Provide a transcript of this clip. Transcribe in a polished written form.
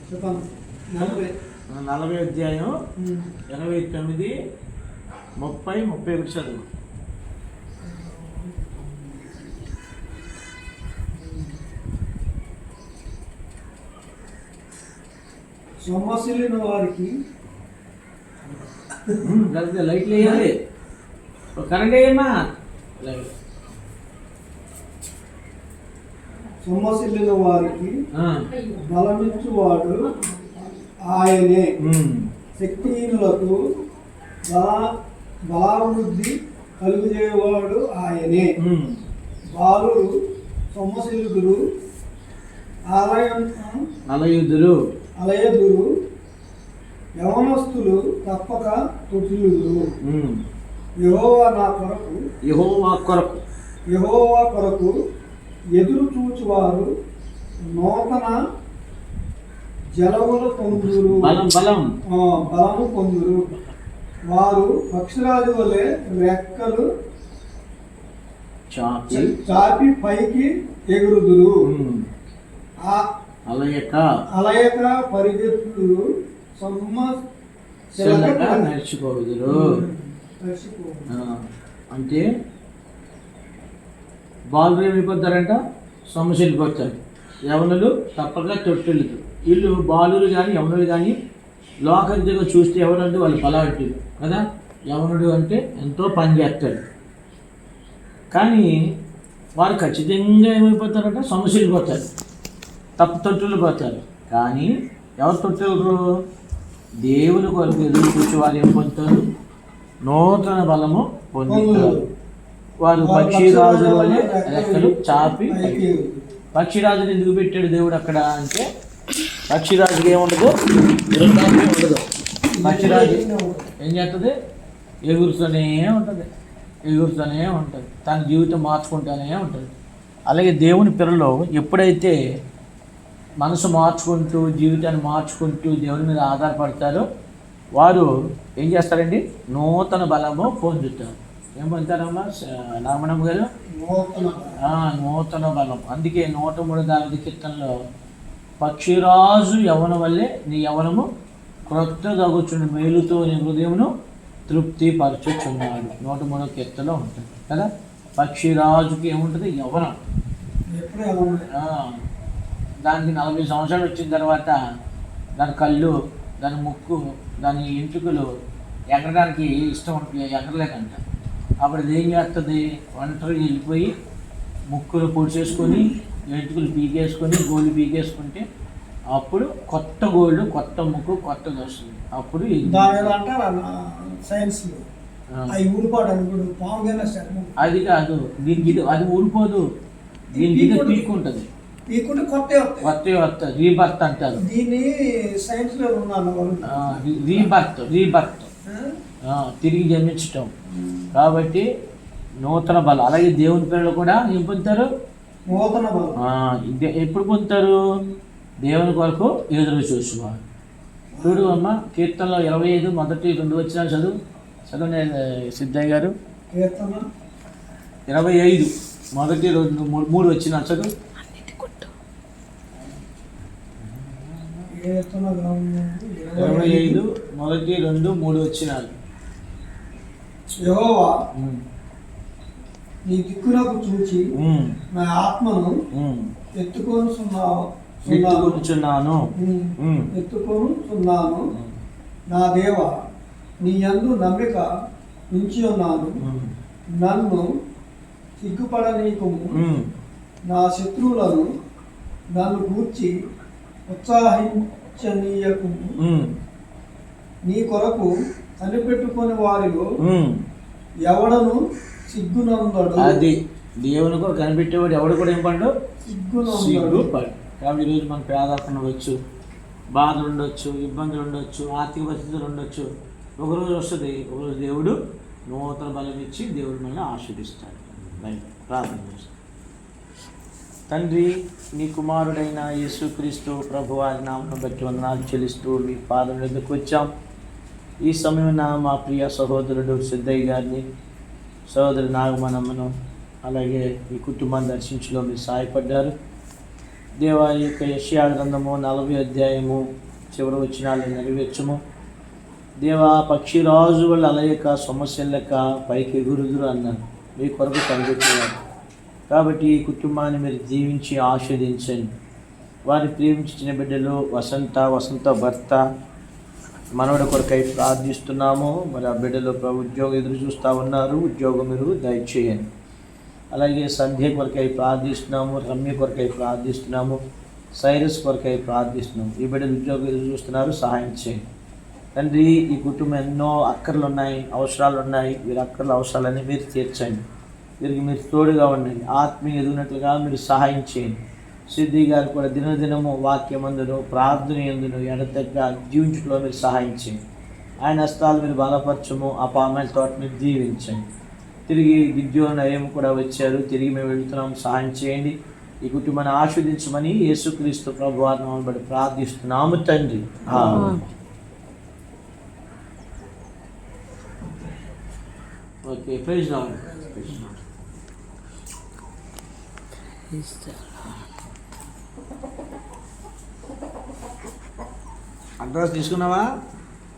40 అధ్యాయం 29, 30, 31 చదువు. సొమ్మసిల్లిన వారికి లైట్లు వేయాలి, కరెంట్ వేయమ్మా. సొమ్మసిల్లిన వారికి బలమిచ్చువాడు ఆయనే, శక్తిహీనులకు బలాభివృద్ధి కలుగజేవాడు ఆయనే. బాలురు సొమ్మసిల్లుదురు, అలయుదురు, యవనస్తులు తప్పక తొట్టిల్లుదురు. యెహోవా కొరకు ఎదురు చూచువారు నూతన జలములు పొందురు, బలము పొందురు. వారు పక్షిరాజు వలె రెక్కలు చాపి పైకి ఎగురుదురు. అలయక పరిగెత్తుదురు, నడుచుకోదురు. అంటే బాలురు ఏమైపోతారంట, సొమ్మసిల్లిపోతారు. యవనులు తప్పక తొట్టిల్లుతారు. వీళ్ళు బాలురు కానీ యవనులు కానీ లోకంగా చూస్తే ఎవరంటే వాళ్ళు పలాంటివి కదా. యవనుడు అంటే ఎంతో పని చేస్తాడు, కానీ వారు ఖచ్చితంగా ఏమైపోతారంటే సొమ్మసిల్లిపోతారు, తొట్టిల్లు పోతారు. కానీ ఎవరు తొట్టిల్లరు? దేవుని కొరకు ఎదురు చూసి వారు ఏం పొందుతారు? నూతన బలము పొందుతారు. వారు పక్షిరాజు వలె రెక్కలు చాపి. పక్షిరాజుని ఎందుకు పెట్టాడు దేవుడు అక్కడ అంటే, పక్షిరాజుకి ఏముండదు, ఉండదు. పక్షిరాజు ఏం చేస్తుంది? ఎగురుతూనే ఉంటుంది. తన జీవితం మార్చుకుంటూనే ఉంటుంది. అలాగే దేవుని పిల్లలు ఎప్పుడైతే మనసు మార్చుకుంటూ జీవితాన్ని మార్చుకుంటూ దేవుని మీద ఆధారపడతారో వారు ఏం చేస్తారండి? నూతన బలము పొందుతారు. ఏం పొందుతారమ్మా నాగమణమ్మ గారు? నూతన బలం. అందుకే 103 కీర్తనలో పక్షిరాజు యవన వల్లే నీ యవనము క్రొత్త తగుచుండు, మేలుతో నీ హృదయమును తృప్తి పరచుచున్నాడు. 103 కీర్తనలో ఉంటుంది కదా. పక్షిరాజుకి ఏముంటుంది? యవనం. దానికి 40 సంవత్సరాలు వచ్చిన తర్వాత దాని కళ్ళు, దాని ముక్కు, దాని ఎంట్రుకలు ఎగరడానికి ఇష్టం ఉంటుంది, ఎగరలేకంట. అప్పుడు అది ఏం చేస్తుంది? ఒంటరి వెళ్ళిపోయి ముక్కులు పొడిచేసుకొని ఎంట్రుకలు పీకేసుకొని గోళ్ళు పీకేసుకుంటే అప్పుడు కొత్త గోళ్ళు, కొత్త ముక్కు, కొత్తది వస్తుంది. అప్పుడు అది కాదు, దీనికి అది ఊడిపోదు, దీనికి పీక్ ఉంటుంది. కొత్త వస్తుంది, రీబర్త్ అంటారు. రీబర్త్ తిరిగి జన్మించటం. కాబట్టి నూతన బలం. అలాగే దేవుని పిల్లలు కూడా ఏం పొందుతారు? నూతన బలం. ఎప్పుడు పొందుతారు? దేవుని కొరకు ఎదురు చూసేవారు. చూడు అమ్మ, కీర్తనలో 25 మొదటి 2 వచనాలు చదువు సిద్ధయ్య గారు. కీర్తన 25 మొదటి 3 వచనాలు చదువు. 25 మొదటి 2, 3 వచనాలు. యెహోవా నీ దిక్కునకు చూచి నా ఆత్మను ఎత్తుకొనుచున్నాను. నా దేవా, నీ యందు నమ్మిక ఉంచి ఉన్నాను. నన్ను సిగ్గుపడనీయకుము. నా శత్రువులను నన్ను గూర్చి ఉత్సాహించనీయకుము. నీ కొరకు కనిపెట్టుకుని వారిలో ఎవడను సిగ్గునందడు. అది దేవుని కొరకు కనిపెట్టేవాడు ఎవడు కూడా ఏం పండు? సిగ్గుపడు. కాబట్టి ఈరోజు మన పేదరికం ఉండవచ్చు, బాధలు ఉండొచ్చు, ఇబ్బందులు ఉండొచ్చు, ఆర్థిక పరిస్థితులు ఉండొచ్చు. ఒకరోజు వస్తుంది, ఒకరోజు దేవుడు నూతన బలం ఇచ్చి దేవుడు మనల్ని ఆశీర్వదిస్తాడు. ప్రార్థన చేస్తాడు. తండ్రి, నీ కుమారుడైన యేసుక్రీస్తు ప్రభువు నామమును బట్టి వందనాలు చెల్లిస్తూ మీ పాదం దగ్గరకు వచ్చాం. ఈ సమయమున మా ప్రియ సహోదరుడు సిద్ధయ్య గారిని, సహోదరు నాగమణమ్మను, అలాగే మీ కుటుంబాన్ని దర్శించలో మీరు సహాయపడ్డారు. దేవా ఈ యొక్క యెషయా గ్రంథము 40 అధ్యాయము చివరి వచనాలను నెరవేర్చము. దేవా పక్షిరాజు వాళ్ళు అలయక సమస్యలక పైకి ఎగురుదురు అన్నారు, మీ కొరకు కనిపెట్టినారు. కాబట్టి ఈ కుటుంబాన్ని మీరు దీవించి ఆస్వాదించండి. వారిని ప్రేమించిన బిడ్డలు వసంత భర్త మనవడి కొరకై ప్రార్థిస్తున్నాము. మరి ఆ బిడ్డలు ఉద్యోగం ఎదురు చూస్తూ ఉన్నారు, ఉద్యోగం మీరు దయచేయండి. అలాగే సంధ్య కొరకై ప్రార్థిస్తున్నాము, రమ్య కొరకై ప్రార్థిస్తున్నాము, సైరస్ కొరకై ప్రార్థిస్తున్నాము. ఈ బిడ్డలు ఉద్యోగం ఎదురు చూస్తున్నారు, సహాయం చేయండి తండ్రి. ఈ కుటుంబం ఎన్నో అక్కర్లు ఉన్నాయి, అవసరాలు ఉన్నాయి. వీరి అక్కర్ల అవసరాలన్నీ మీరు తీర్చండి. వీరికి మీరు తోడుగా ఉండండి, ఆత్మీయ ఎదుగునట్లుగా మీరు సహాయం చేయండి. సిద్ధి గారు కూడా దినదినము వాక్యమందును ప్రార్థన ఎందును ఎడతెగ జీవించడంలో మీరు సహాయం చేయండి. ఆయన హస్తాలు మీరు బలపరచము, ఆ పామాయిల తోట మీరు దీవించండి. తిరిగి గిద్యోను నయం కూడా వచ్చారు, తిరిగి మేము వెళుతున్నాం, సహాయం చేయండి. ఈ కుటుంబాన్ని ఆస్వాదించమని యేసుక్రీస్తు ప్రభువారి నామమున బట్టి ప్రార్థిస్తున్నాము తండ్రి. Okay, praise lord. అడ్రస్ తీసుకున్నావా?